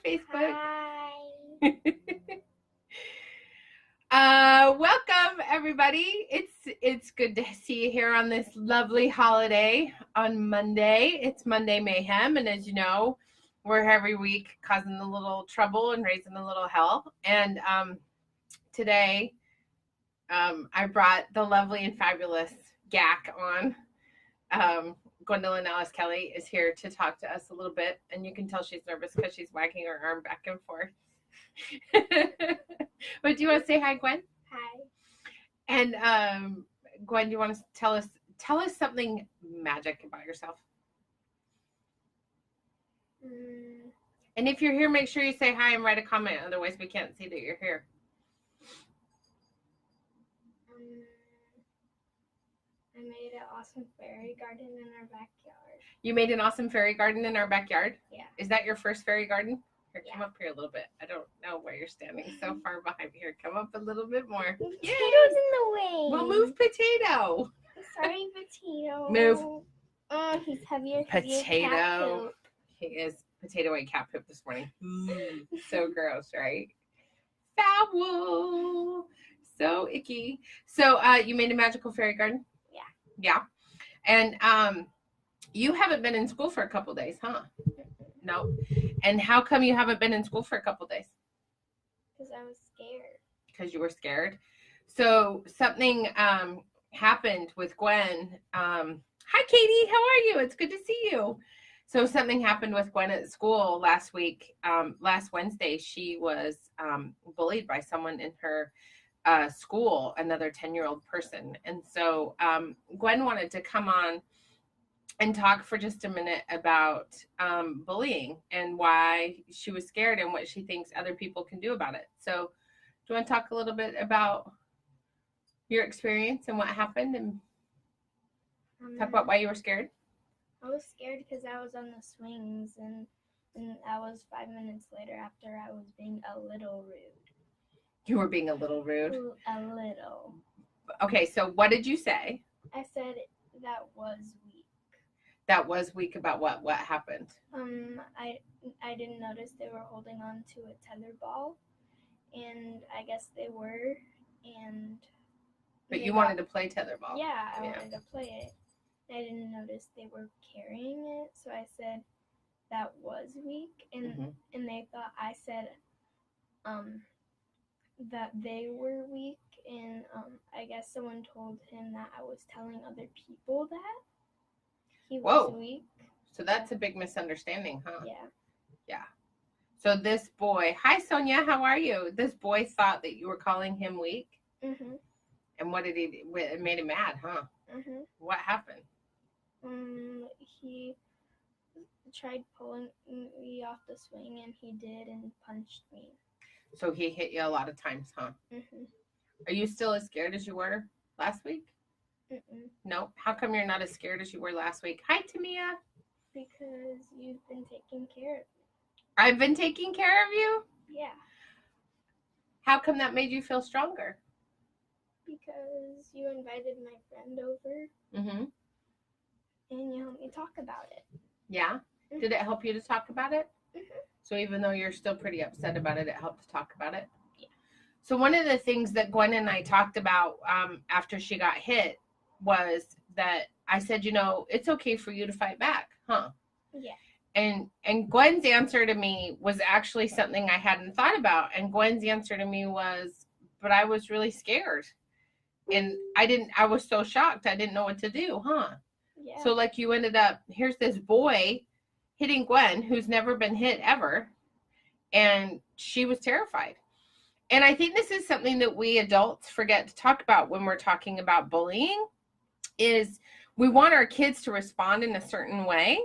Facebook. Hi. Welcome everybody. It's good to see you here on this lovely holiday on Monday. It's Monday Mayhem, and as you know, we're here every week causing a little trouble and raising a little hell. And today, I brought the lovely and fabulous GAC on. Gwendolyn Alice Kelly is here to talk to us a little bit, and you can tell she's nervous because she's wagging her arm back and forth. But do you want to say hi, Gwen? Hi. And Gwen, do you want to tell us something magic about yourself? And if you're here, make sure you say hi and write a comment. Otherwise, we can't see that you're here. I made an awesome fairy garden in our backyard. You made an awesome fairy garden in our backyard? Yeah. Is that your first fairy garden? Here, Yeah. come up here a little bit. I don't know where you're standing so far behind me. Here, come up a little bit more. Potato's in the way. Well, move Potato. Sorry, Potato. Move. Oh, he's heavier. Potato. He is Potato ate cat poop this morning. So gross, right? Foul. So icky. So you made a magical fairy garden? Yeah. And you haven't been in school for a couple days, huh? No. And how come you haven't been in school for a couple days? Because I was scared. Because you were scared. So something happened with Gwen. Hi, Katie. How are you? It's good to see you. So something happened with Gwen at school last week. Last Wednesday, she was bullied by someone in her school, another 10-year-old person. And so Gwen wanted to come on and talk for just a minute about bullying and why she was scared and what she thinks other people can do about it. So do you want to talk a little bit about your experience and what happened and talk about why you were scared? I was scared because I was on the swings and I was 5 minutes later after I was being a little rude. You were being a little rude? A little. Okay, so what did you say? I said that was weak. That was weak about what? What happened? I didn't notice they were holding on to a tether ball, and I guess they were, and... But you wanted to play tetherball. Yeah, I wanted to play it. I didn't notice they were carrying it, so I said that was weak, and they thought I said that they were weak, and I guess someone told him that I was telling other people that he was weak. So that's a big misunderstanding, huh? Yeah. Yeah. So this boy, hi Sonia, how are you? This boy thought that you were calling him weak? Mm-hmm. And what did he, it made him mad, huh? Mm-hmm. What happened? He tried pulling me off the swing, and he did, and punched me. So he hit you a lot of times, huh? Mm-hmm. Are you still as scared as you were last week? Mm-mm. No? How come you're not as scared as you were last week? Hi, Tamia. Because you've been taking care of me. I've been taking care of you? Yeah. How come that made you feel stronger? Because you invited my friend over. Mm-hmm. And you helped me talk about it. Yeah? Mm-hmm. Did it help you to talk about it? Mm-hmm. So even though you're still pretty upset about it, it helped to talk about it? Yeah. So one of the things that Gwen and I talked about after she got hit was that I said, you know, it's okay for you to fight back, huh? Yeah. And Gwen's answer to me was actually something I hadn't thought about. And Gwen's answer to me was, but I was really scared. And I was so shocked. I didn't know what to do, huh? Yeah. So like you ended up, here's this boy hitting Gwen who's never been hit ever. And she was terrified. And I think this is something that we adults forget to talk about when we're talking about bullying is we want our kids to respond in a certain way.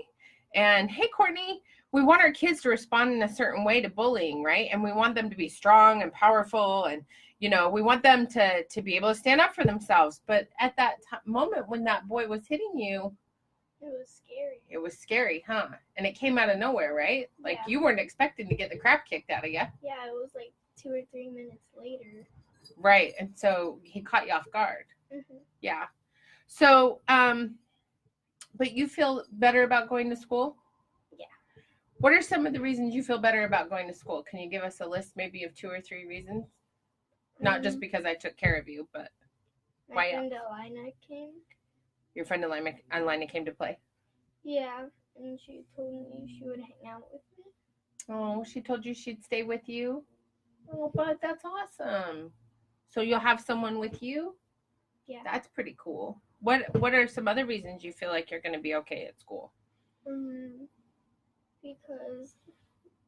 And hey, Courtney, we want our kids to respond in a certain way to bullying, right? And we want them to be strong and powerful. And, you know, we want them to be able to stand up for themselves. But at that moment when that boy was hitting you, it was scary. It was scary, huh? And it came out of nowhere, right? Like you weren't expecting to get the crap kicked out of you. Yeah, it was like 2 or 3 minutes later. Right. And so he caught you off guard. Mm-hmm. Yeah. So, but you feel better about going to school? Yeah. What are some of the reasons you feel better about going to school? Can you give us a list maybe of 2 or 3 reasons? Not just because I took care of you, but my friend Alina came. Your friend Alina came to play? Yeah, and she told me she would hang out with me. Oh, she told you she'd stay with you? Oh, but that's awesome. So you'll have someone with you? Yeah. That's pretty cool. What are some other reasons you feel like you're going to be okay at school? Because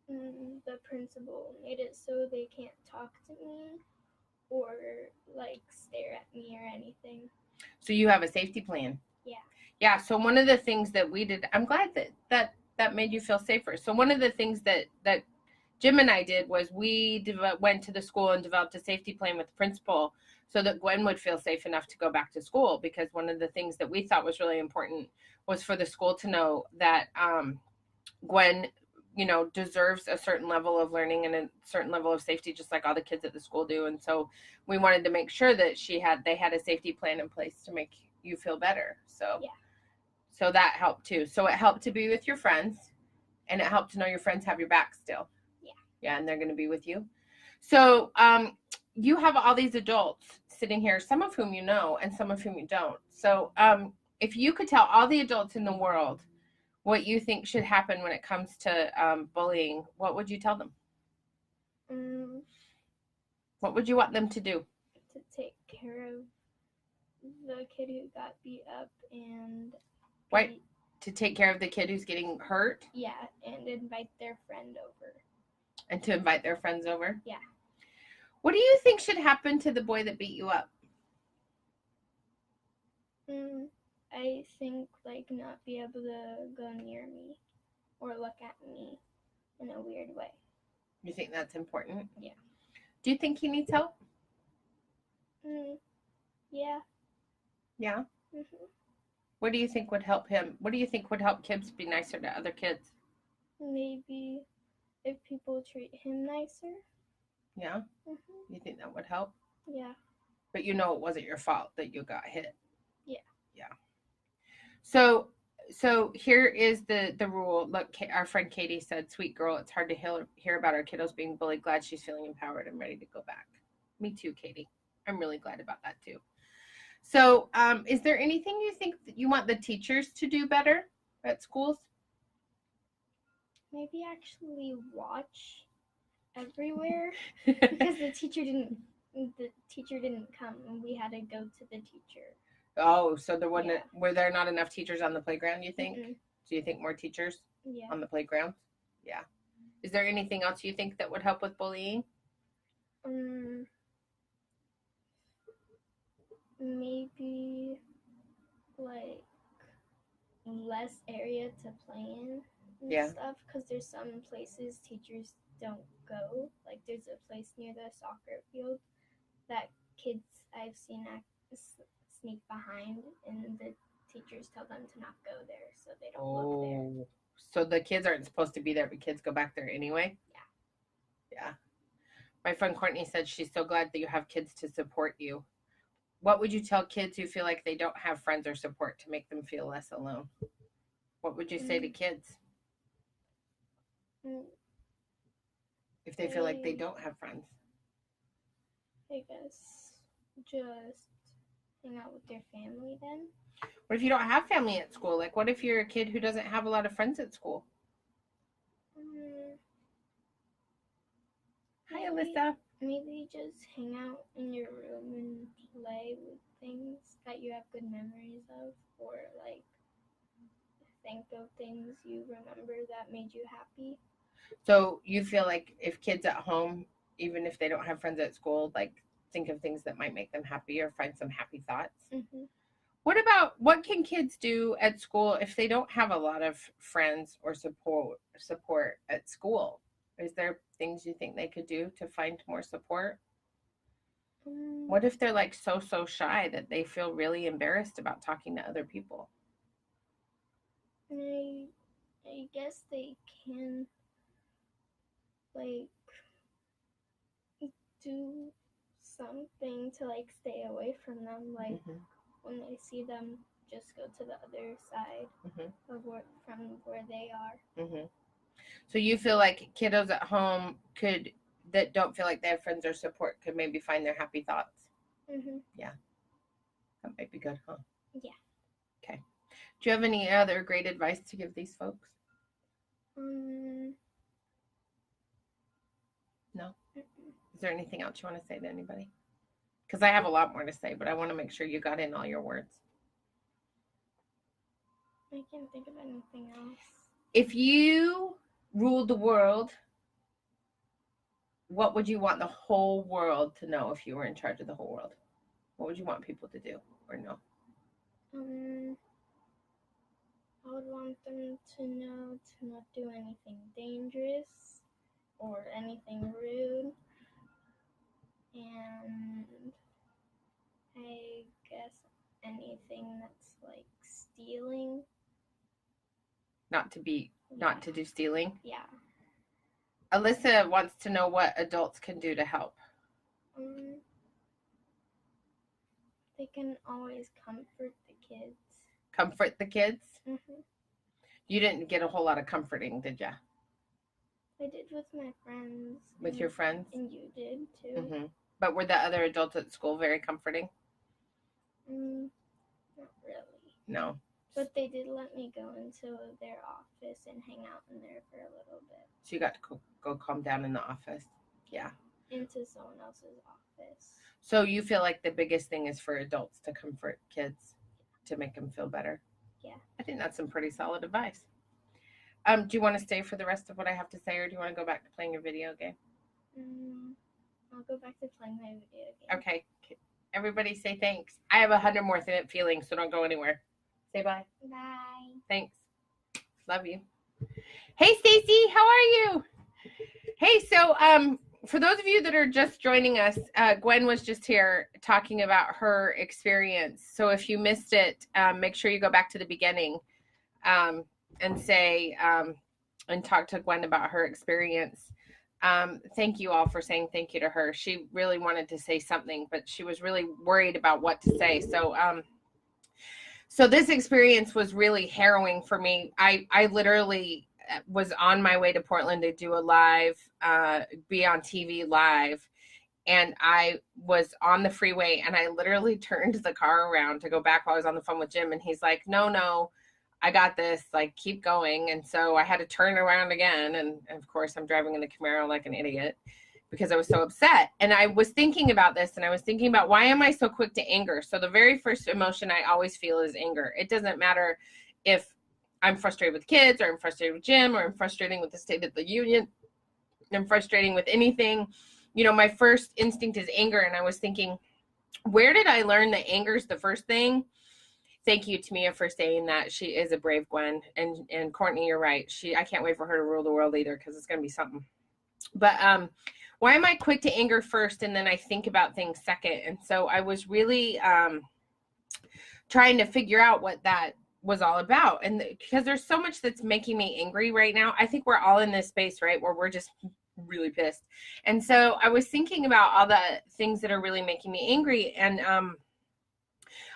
the principal made it so they can't talk to me or like stare at me or anything. So you have a safety plan? Yeah. Yeah, so one of the things that we did, I'm glad that made you feel safer. So one of the things that Jim and I did was we went to the school and developed a safety plan with the principal so that Gwen would feel safe enough to go back to school, because one of the things that we thought was really important was for the school to know that Gwen, deserves a certain level of learning and a certain level of safety, just like all the kids at the school do. And so we wanted to make sure that they had a safety plan in place to make you feel better. So yeah. So that helped too. So it helped to be with your friends, and it helped to know your friends have your back still. Yeah. Yeah, and they're going to be with you. So you have all these adults sitting here, some of whom you know and some of whom you don't. So if you could tell all the adults in the world what you think should happen when it comes to bullying, what would you tell them? What would you want them to do? To take care of the kid who got beat up and Right. To take care of the kid who's getting hurt? Yeah, and invite their friend over. And to invite their friends over? Yeah. What do you think should happen to the boy that beat you up? I think not be able to go near me or look at me in a weird way. You think that's important? Yeah. Do you think he needs help? Yeah. Yeah? What do you think would help him? What do you think would help kids be nicer to other kids? Maybe if people treat him nicer. Yeah? You think that would help? Yeah. But it wasn't your fault that you got hit. Yeah. Yeah. So here is the rule. Look, our friend Katie said, "Sweet girl, it's hard to hear about our kiddos being bullied. Glad she's feeling empowered and ready to go back." Me too, Katie. I'm really glad about that too. So is there anything you think that you want the teachers to do better at schools? Maybe actually watch everywhere because the teacher didn't come and we had to go to the teacher. Oh, so were there not enough teachers on the playground, you think? Mm-mm. Do you think more teachers Yeah. on the playground? Yeah. Is there anything else you think that would help with bullying? Maybe less area to play in and stuff, because there's some places teachers don't go. Like there's a place near the soccer field that kids I've seen sneak behind, and the teachers tell them to not go there so they don't look there. So the kids aren't supposed to be there, but kids go back there anyway? Yeah. My friend Courtney said she's so glad that you have kids to support you. What would you tell kids who feel like they don't have friends or support to make them feel less alone? What would you say to kids if they feel like they don't have friends? I guess just hang out with their family then. What if you don't have family at school? Like, what if you're a kid who doesn't have a lot of friends at school? Hi, Alyssa. Maybe just hang out in your room and play with things that you have good memories of, or think of things you remember that made you happy. So you feel like if kids at home, even if they don't have friends at school, think of things that might make them happy or find some happy thoughts? What can kids do at school if they don't have a lot of friends or support at school? Is there things you think they could do to find more support? What if they're so shy that they feel really embarrassed about talking to other people? I guess they can do something to stay away from them. When they see them, just go to the other side of from where they are. So you feel like kiddos at home that don't feel like they have friends or support could maybe find their happy thoughts? Mhm. Yeah. That might be good, huh? Yeah. Okay. Do you have any other great advice to give these folks? No? Is there anything else you want to say to anybody? Because I have a lot more to say, but I want to make sure you got in all your words. I can't think of anything else. If you ruled the world, what would you want the whole world to know if you were in charge of the whole world? What would you want people to do or know? I would want them to know to not do anything dangerous or anything rude. And I guess anything that's like stealing. Not to do stealing? Yeah. Alyssa wants to know what adults can do to help. They can always comfort the kids. Comfort the kids? Mm-hmm. You didn't get a whole lot of comforting, did you? I did with my friends. With your friends? And you did too. Mm-hmm. But were the other adults at school very comforting? Not really. No. But they did let me go into their office and hang out in there for a little bit. So you got to go calm down in the office? Yeah. Into someone else's office. So you feel like the biggest thing is for adults to comfort kids to make them feel better? Yeah. I think that's some pretty solid advice. Do you want to stay for the rest of what I have to say, or do you want to go back to playing your video game? I'll go back to playing my video game. Okay. Everybody say thanks. I have 100 more feelings, so don't go anywhere. Say bye. Bye. Thanks. Love you. Hey, Stacy, how are you? Hey, so for those of you that are just joining us, Gwen was just here talking about her experience. So if you missed it, make sure you go back to the beginning and say and talk to Gwen about her experience. Thank you all for saying thank you to her. She really wanted to say something, but she was really worried about what to say. So this experience was really harrowing for me. I literally was on my way to Portland to do a live, be on TV live. And I was on the freeway and I literally turned the car around to go back while I was on the phone with Jim. And he's like, no, I got this, like, keep going. And so I had to turn around again. And of course I'm driving in the Camaro like an idiot because I was so upset. And I was thinking about this and I was thinking about, why am I so quick to anger? So the very first emotion I always feel is anger. It doesn't matter if I'm frustrated with kids or I'm frustrated with Jim or I'm frustrating with the State of the Union. I'm frustrating with anything. You know, my first instinct is anger. And I was thinking, where did I learn that anger is the first thing? Thank you, Tamia, for saying that. She is a brave Gwen. And Courtney, you're right. I can't wait for her to rule the world either, because it's going to be something. But why am I quick to anger first and then I think about things second? And so I was really trying to figure out what that was all about. And because there's so much that's making me angry right now. I think we're all in this space, right, where we're just really pissed. And so I was thinking about all the things that are really making me angry. And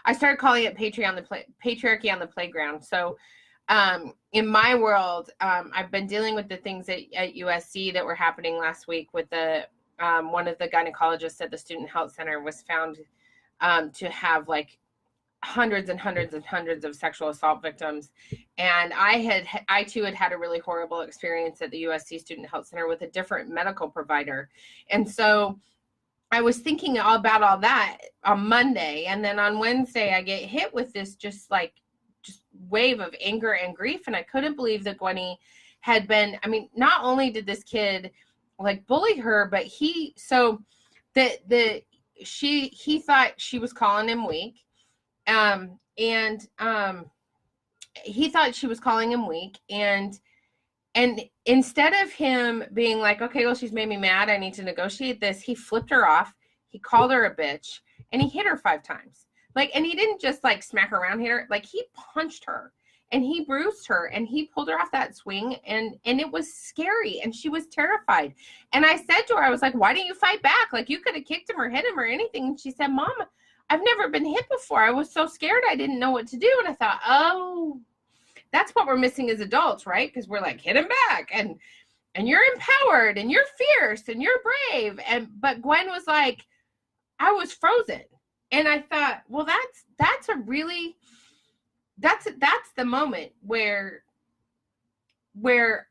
I started calling it patriarchy on the playground. So in my world, I've been dealing with the things at USC that were happening last week with the one of the gynecologists at the Student Health Center was found to have like hundreds and hundreds and hundreds of sexual assault victims. And I too had a really horrible experience at the USC Student Health Center with a different medical provider. And so I was thinking all about all that on Monday. And then on Wednesday, I get hit with this just wave of anger and grief. And I couldn't believe that Gwenny had been, I mean, not only did this kid like bully her, but he thought she was calling him weak. He thought she was calling him weak. And instead of him being like, okay, well, she's made me mad, I need to negotiate this, he flipped her off. He called her a bitch and he hit her 5 times. And he didn't just like smack her around, hit her, like he punched her and he bruised her and he pulled her off that swing. And it was scary and she was terrified. And I said to her, I was like, why didn't you fight back? Like you could have kicked him or hit him or anything. And she said, Mom, I've never been hit before. I was so scared. I didn't know what to do. And I thought, oh, that's what we're missing as adults, right? Because we're like, hit him back, and you're empowered, and you're fierce, and you're brave. But Gwen was like, I was frozen. And I thought, well, that's the moment where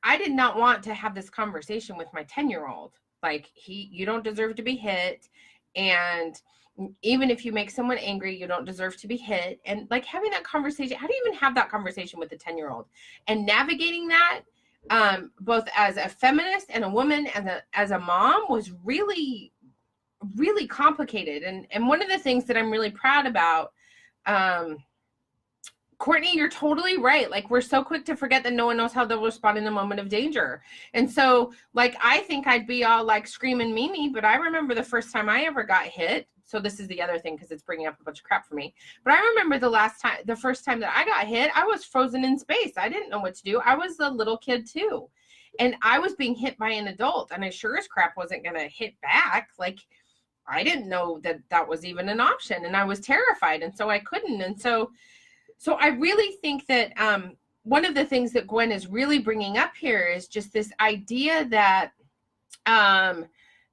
I did not want to have this conversation with my 10-year-old. Like, you don't deserve to be hit. And even if you make someone angry, you don't deserve to be hit. And like, having that conversation, how do you even have that conversation with a 10-year-old? And navigating that, both as a feminist and a woman, as a mom, was really, really complicated. And one of the things that I'm really proud about, Courtney, you're totally right. Like, we're so quick to forget that no one knows how they'll respond in a moment of danger. And so, like, I think I'd be all like screaming Mimi, but I remember the first time I ever got hit. So this is the other thing, because it's bringing up a bunch of crap for me. But I remember the first time that I got hit, I was frozen in space. I didn't know what to do. I was a little kid too. And I was being hit by an adult, and I sure as crap wasn't going to hit back. Like, I didn't know that was even an option, and I was terrified. And so I couldn't. And so I really think that one of the things that Gwen is really bringing up here is just this idea that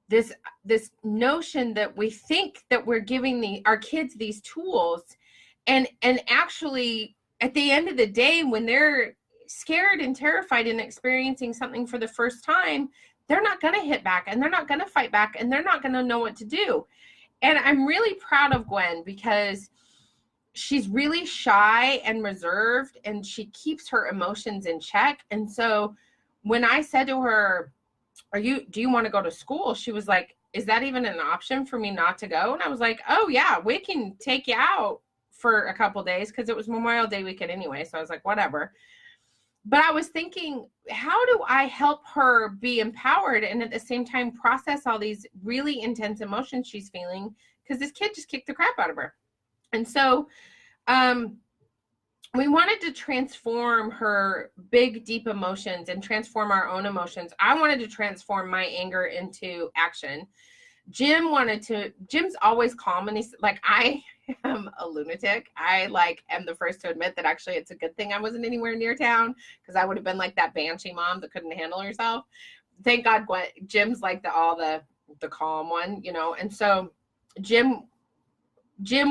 this notion that we think that we're giving our kids these tools, and actually at the end of the day, when they're scared and terrified and experiencing something for the first time, they're not going to hit back, and they're not going to fight back, and they're not going to know what to do. And I'm really proud of Gwen, because she's really shy and reserved, and she keeps her emotions in check. And so when I said to her, do you want to go to school? She was like, is that even an option for me not to go? And I was like, oh yeah, we can take you out for a couple days, because it was Memorial Day weekend anyway. So I was like, whatever. But I was thinking, how do I help her be empowered and at the same time process all these really intense emotions she's feeling? Because this kid just kicked the crap out of her. And so we wanted to transform her big, deep emotions and transform our own emotions. I wanted to transform my anger into action. Jim's always calm, and he's like, I am a lunatic. I am the first to admit that actually it's a good thing I wasn't anywhere near town, because I would have been like that banshee mom that couldn't handle herself. Thank God Jim's like the calm one, and so Jim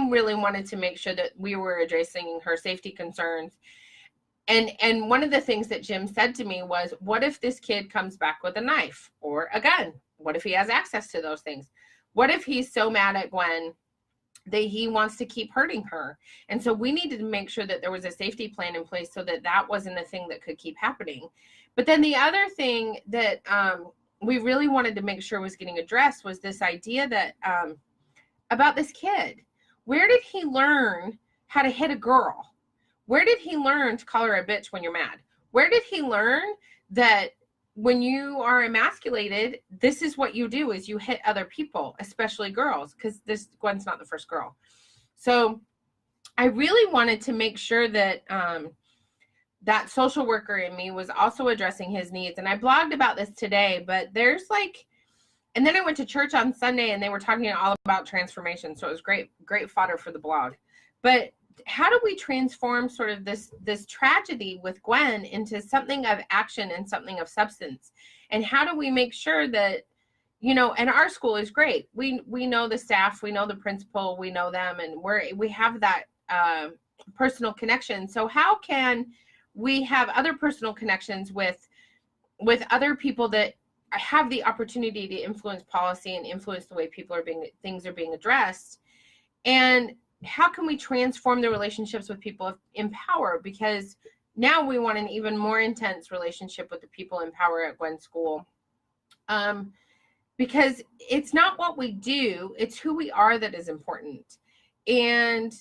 really wanted to make sure that we were addressing her safety concerns. And one of the things that Jim said to me was, what if this kid comes back with a knife or a gun? What if he has access to those things? What if he's so mad at Gwen that he wants to keep hurting her? And so we needed to make sure that there was a safety plan in place so that wasn't a thing that could keep happening. But then the other thing that we really wanted to make sure was getting addressed was this idea that about this kid. Where did he learn how to hit a girl? Where did he learn to call her a bitch when you're mad? Where did he learn that when you are emasculated, this is what you do, is you hit other people, especially girls, because Gwen's not the first girl. So I really wanted to make sure that that social worker in me was also addressing his needs. And I blogged about this today, but there's and then I went to church on Sunday, and they were talking all about transformation. So it was great fodder for the blog. But how do we transform sort of this tragedy with Gwen into something of action and something of substance? And how do we make sure that, and our school is great. We know the staff, we know the principal, we know them, and we have that personal connection. So how can we have other personal connections with other people that have the opportunity to influence policy and influence the way things are being addressed? And how can we transform the relationships with people in power? Because now we want an even more intense relationship with the people in power at Gwen School. Because it's not what we do, it's who we are that is important. And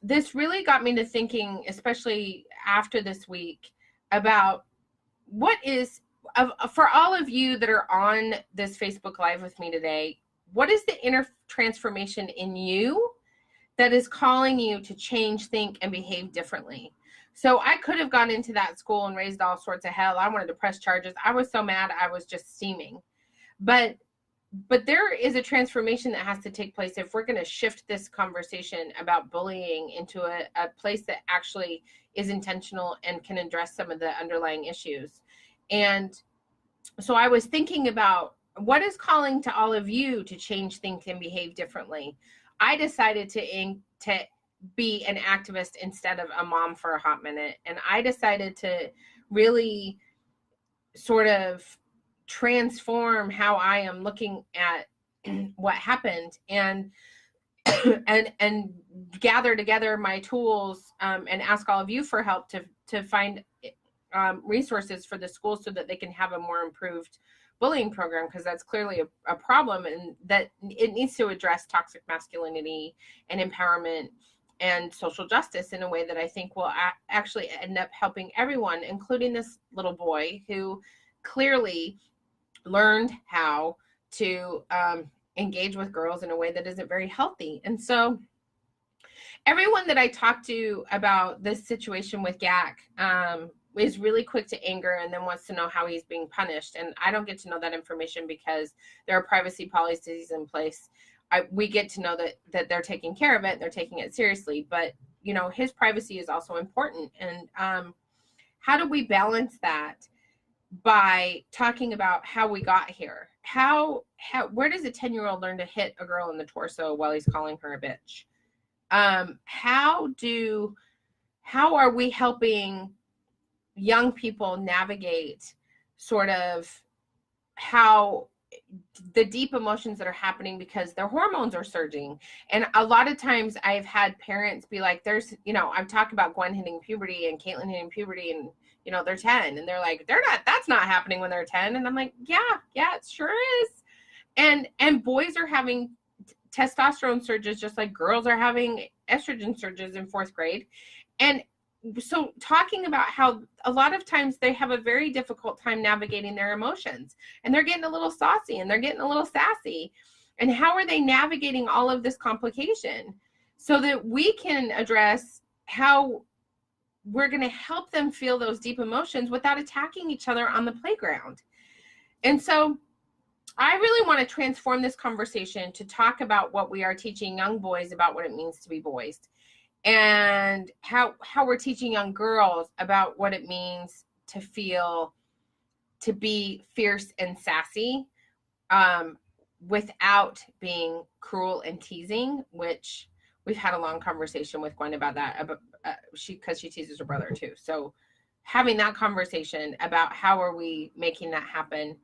this really got me to thinking, especially after this week, about what is, for all of you that are on this Facebook Live with me today, what is the inner transformation in you that is calling you to change, think, and behave differently? So I could have gone into that school and raised all sorts of hell. I wanted to press charges. I was so mad, I was just steaming. But but there is a transformation that has to take place if we're going to shift this conversation about bullying into a place that actually is intentional and can address some of the underlying issues. And so I was thinking about what is calling to all of you to change, think, and behave differently. I decided to be an activist instead of a mom for a hot minute. And I decided to really sort of transform how I am looking at what happened, and and gather together my tools, and ask all of you for help to find resources for the schools so that they can have a more improved bullying program, because that's clearly a problem, and that it needs to address toxic masculinity and empowerment and social justice in a way that I think will actually end up helping everyone, including this little boy who clearly learned how to engage with girls in a way that isn't very healthy. And so everyone that I talked to about this situation with GAC is really quick to anger and then wants to know how he's being punished. And I don't get to know that information because there are privacy policies in place. We get to know that they're taking care of it, they're taking it seriously, but you know, his privacy is also important. And how do we balance that by talking about how we got here? Where does a 10-year-old learn to hit a girl in the torso while he's calling her a bitch? How are we helping young people navigate sort of how the deep emotions that are happening because their hormones are surging? And a lot of times I've had parents be like, there's, you know, I'm talking about Gwen hitting puberty and Caitlin hitting puberty, and you know, they're 10, and they're like, that's not happening when they're 10. And I'm like, yeah, it sure is. And boys are having testosterone surges just like girls are having estrogen surges in 4th grade. And so talking about how a lot of times they have a very difficult time navigating their emotions, and they're getting a little saucy and they're getting a little sassy. And how are they navigating all of this complication so that we can address how we're going to help them feel those deep emotions without attacking each other on the playground? And so I really want to transform this conversation to talk about what we are teaching young boys about what it means to be boys, and how we're teaching young girls about what it means to be fierce and sassy, without being cruel and teasing, which we've had a long conversation with Gwen about that, because she teases her brother too. So having that conversation about how are we making that happen.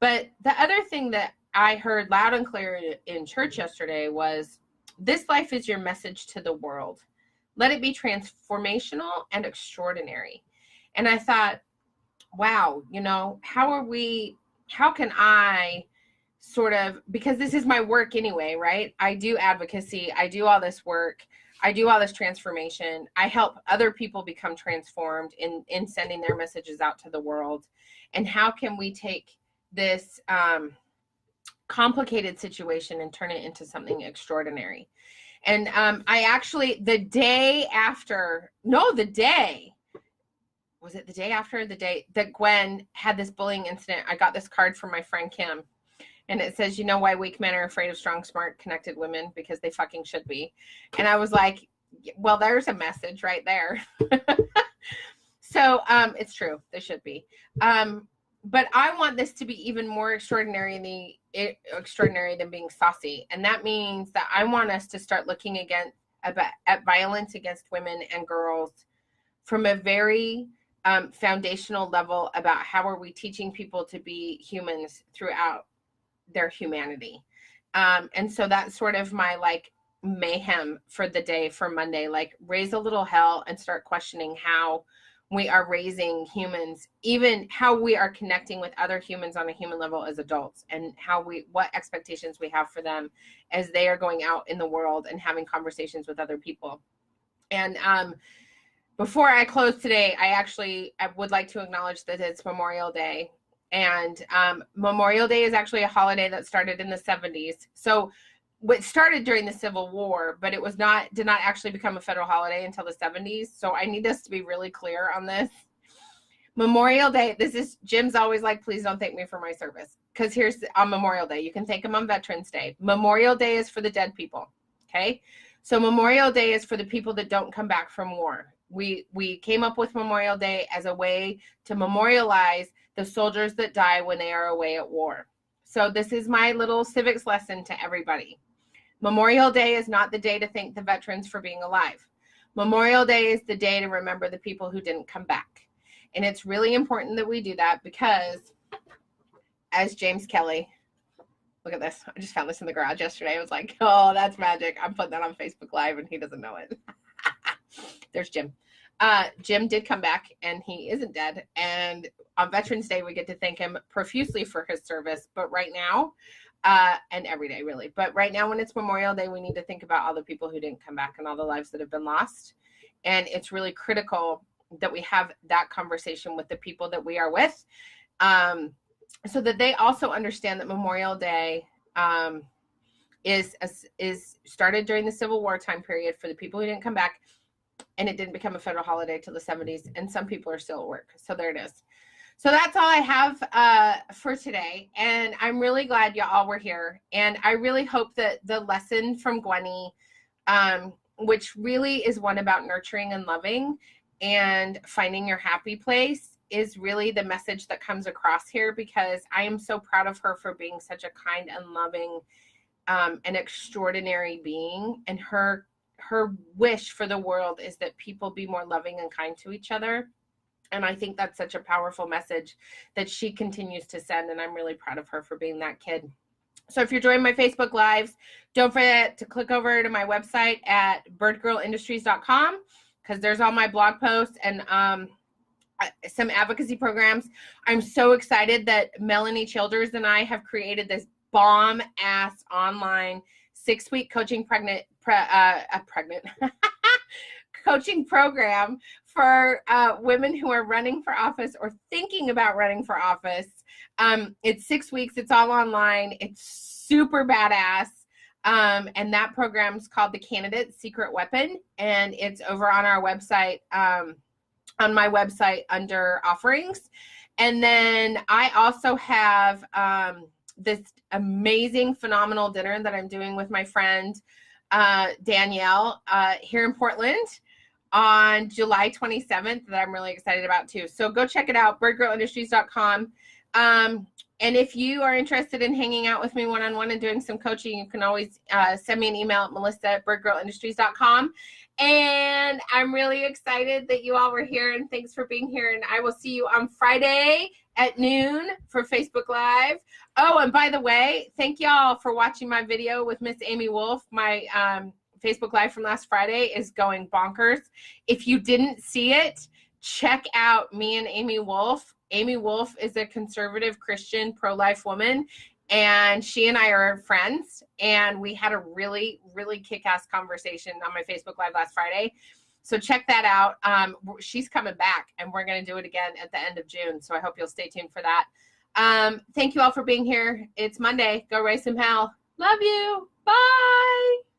But the other thing that I heard loud and clear in church yesterday was, this life is your message to the world. Let it be transformational and extraordinary. And I thought, wow, you know, how can I sort of, because this is my work anyway, right? I do advocacy, I do all this work, I do all this transformation. I help other people become transformed in sending their messages out to the world. And how can we take this complicated situation and turn it into something extraordinary? And I actually, the day that Gwen had this bullying incident, I got this card from my friend Kim. And it says, you know why weak men are afraid of strong, smart, connected women? Because they fucking should be. And I was like, well, there's a message right there. So it's true. They should be. But I want this to be even more extraordinary than being saucy. And that means that I want us to start looking again at violence against women and girls from a very foundational level about how are we teaching people to be humans throughout their humanity. And so that's sort of my like mayhem for the day, for Monday, like raise a little hell and start questioning how we are raising humans, even how we are connecting with other humans on a human level as adults, and what expectations we have for them as they are going out in the world and having conversations with other people. And before I close today, I would like to acknowledge that it's Memorial Day. And Memorial Day is actually a holiday that started in the 70s. So it started during the Civil War, but it did not actually become a federal holiday until the 70s. So I need us to be really clear on this. Memorial Day, Jim's always like, please don't thank me for my service. Because here's on Memorial Day, you can thank him on Veterans Day. Memorial Day is for the dead people, okay? So Memorial Day is for the people that don't come back from war. We came up with Memorial Day as a way to memorialize the soldiers that die when they are away at war. So this is my little civics lesson to everybody. Memorial Day is not the day to thank the veterans for being alive. Memorial Day is the day to remember the people who didn't come back. And it's really important that we do that because, as James Kelly, look at this. I just found this in the garage yesterday. I was like, oh, that's magic. I'm putting that on Facebook Live and he doesn't know it. There's Jim. Jim did come back and he isn't dead. And on Veterans Day, we get to thank him profusely for his service. But right now, and every day really, but right now when it's Memorial Day, we need to think about all the people who didn't come back and all the lives that have been lost. And it's really critical that we have that conversation with the people that we are with, so that they also understand that Memorial Day is started during the Civil War time period for the people who didn't come back, and it didn't become a federal holiday till the 70s, and some people are still at work. So there it is. So that's all I have for today, and I'm really glad you all were here, and I really hope that the lesson from Gwenny, which really is one about nurturing and loving and finding your happy place, is really the message that comes across here, because I am so proud of her for being such a kind and loving and extraordinary being. And her wish for the world is that people be more loving and kind to each other. And I think that's such a powerful message that she continues to send. And I'm really proud of her for being that kid. So if you're joining my Facebook Lives, don't forget to click over to my website at birdgirlindustries.com, because there's all my blog posts and some advocacy programs. I'm so excited that Melanie Childers and I have created this bomb-ass online 6-week coaching coaching program for women who are running for office or thinking about running for office. It's 6 weeks. It's all online. It's super badass. And that program's called The Candidate's Secret Weapon. And it's over on our website, on my website under offerings. And then I also have this amazing, phenomenal dinner that I'm doing with my friend Danielle here in Portland on July 27th that I'm really excited about too. So go check it out, birdgirlindustries.com. And if you are interested in hanging out with me one-on-one and doing some coaching, you can always send me an email at melissa@birdgirlindustries.com. And I'm really excited that you all were here, and thanks for being here. And I will see you on Friday at noon for Facebook Live. Oh, and by the way, thank y'all for watching my video with Miss Amy Wolf. My Facebook Live from last Friday is going bonkers. If you didn't see it, check out me and Amy Wolf. Amy Wolf is a conservative Christian pro-life woman, and she and I are friends, and we had a really, really kick-ass conversation on my Facebook Live last Friday. So check that out. She's coming back, and we're going to do it again at the end of June, so I hope you'll stay tuned for that. Thank you all for being here. It's Monday. Go raise some hell. Love you. Bye.